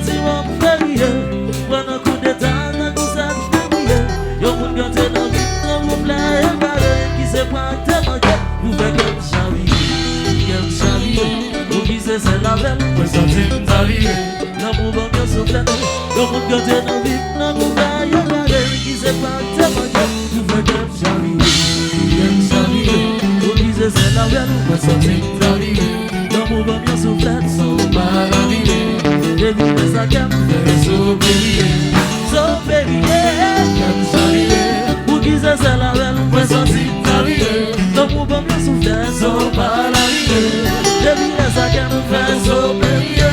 si mon férié. When I could get down, I go sad férié. Yo moun gante nan vip nan moun la e gare. Ki se pante manje, ou fe kem chaviye. Ou ki se la vel, mwen sentim zaliye. Nan pou ban yo souflet, yo moun gante nan vip nan moun la e gare. Ki se pante manje, ou fe kem chaviye. Ou ki se la vel, mwen sentim zaliye. Nan pou ban yo souflet, so balaliye. Baby, yes, I can feel so baby, yeah, can saluer. Pour qui ça c'est la belle, moi ça c'est saluer. Donc pour bon bien souffler, so pas la vie. Baby, yes, I can feel so baby, yeah.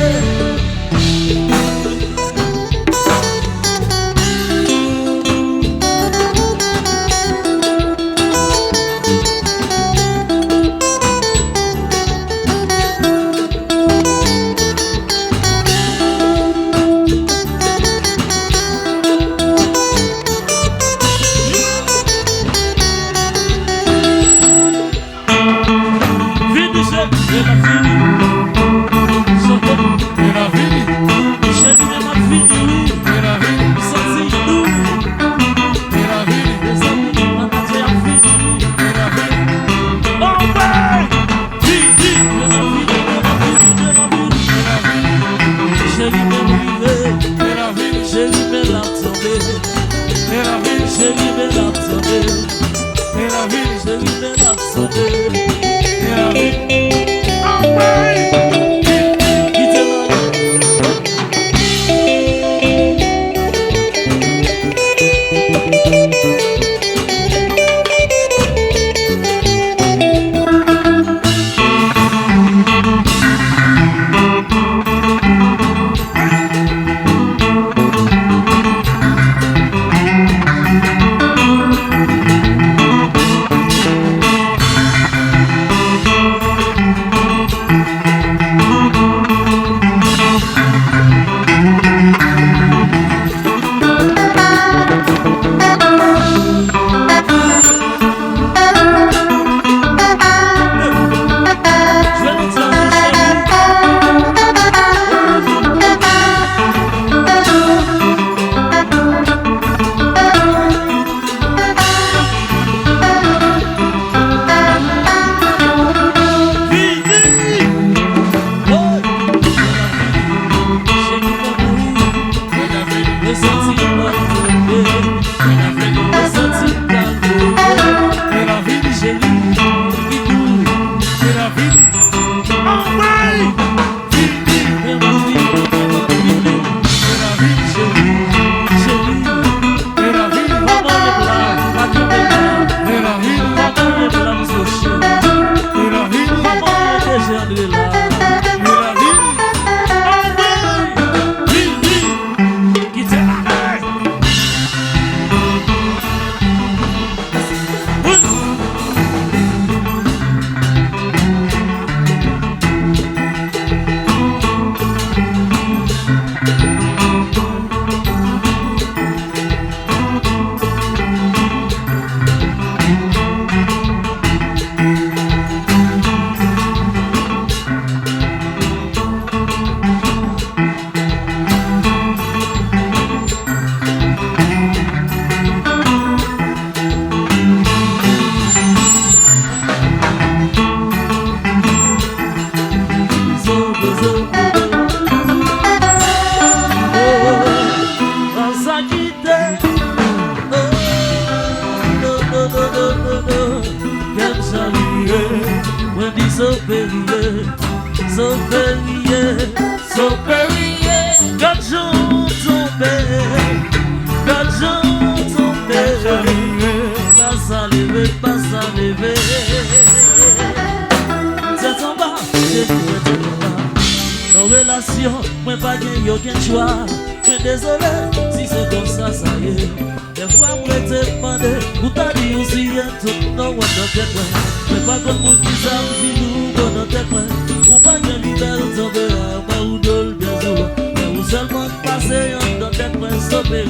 Moi pas gagné aucun choix. Mais désolé si c'est comme ça, ça y est. Des fois moi te demandé, ou t'as dit aussi tout non on dans tes coins. Mais pas comme pour qui ça me dit nous dans tes coins. Ou pas gagné libérer tomber à moi ou dol bien sûr. Mais ou seulement passer dans tes coins sauver.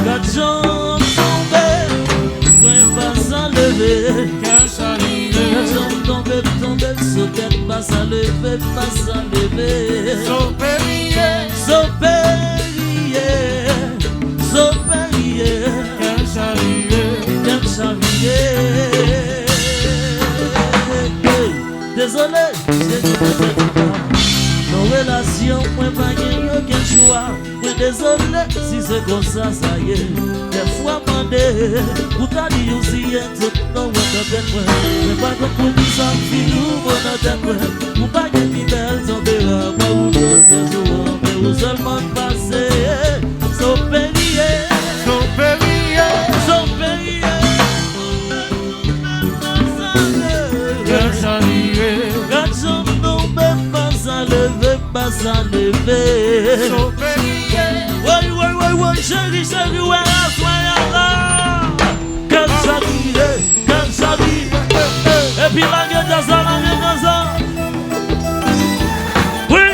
Quand j'en tombé, moi pas s'enlever. Quand j'en tombé, sauter pas s'enlever, pas s'enlever. désolé si c'est comme ça, ça y est. Des fois, mandé, ou t'as dit aussi, tout non, on a fait quoi. Mais pas comme pour nous, ça filou, on a fait quoi. Ou pas que tu belles, on verra, pas ou non, mais ou seulement passer. Son périer, son périer, son périer. Quand j'en tombe, pas à lever, pas à lever. Son périer. Oui, chérie, chérie, ouais, là. Quand j'arrive, et puis la gueule dans ça. Oui.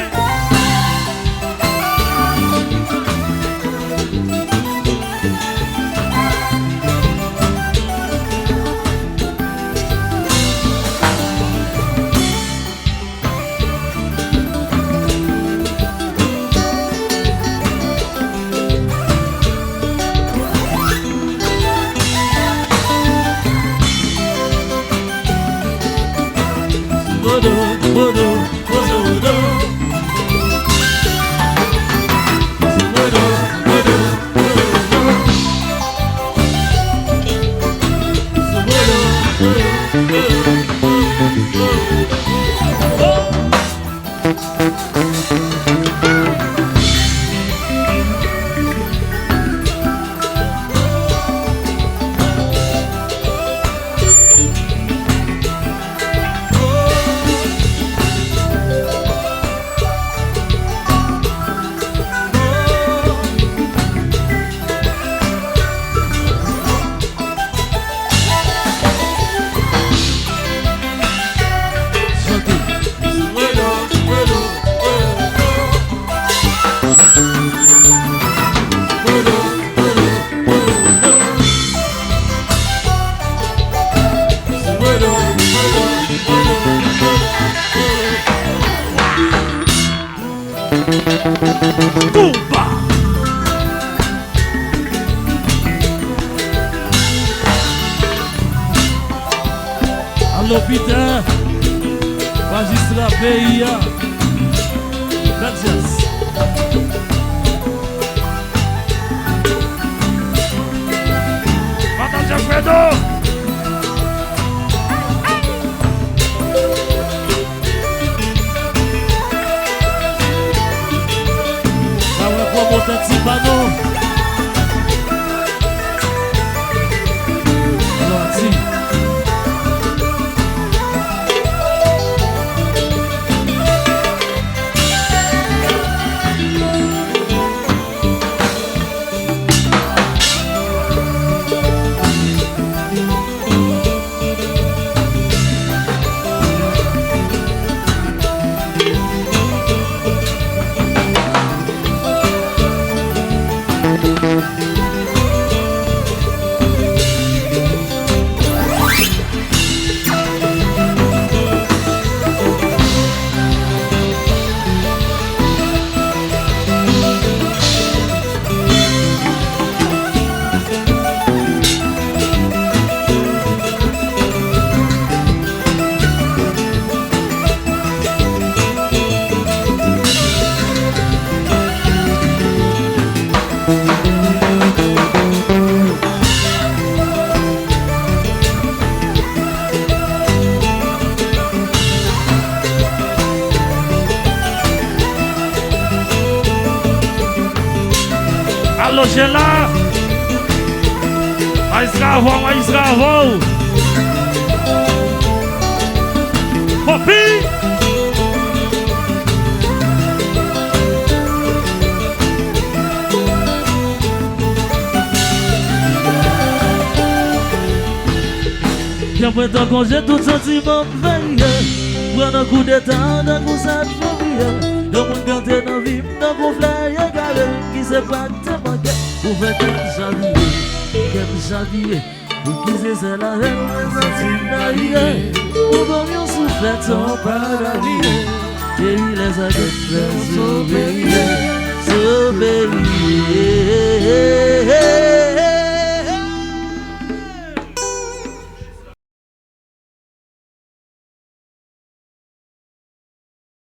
L'hôpital, magistrat pays, gracias. Madame Alfredo. Vamos a botar Tibano. Alô, Gela! Mais gravou! Popi! Que aguenta com jeito de sentimento, velho. Quando a cudeta anda com sabe família. Eu me encantei na vida, com flaia, galera. Que se pode ter banquete. O velho que já viu. O que se c'est la reine, o bom e o sufleto para a vida. Et les a fait sauver.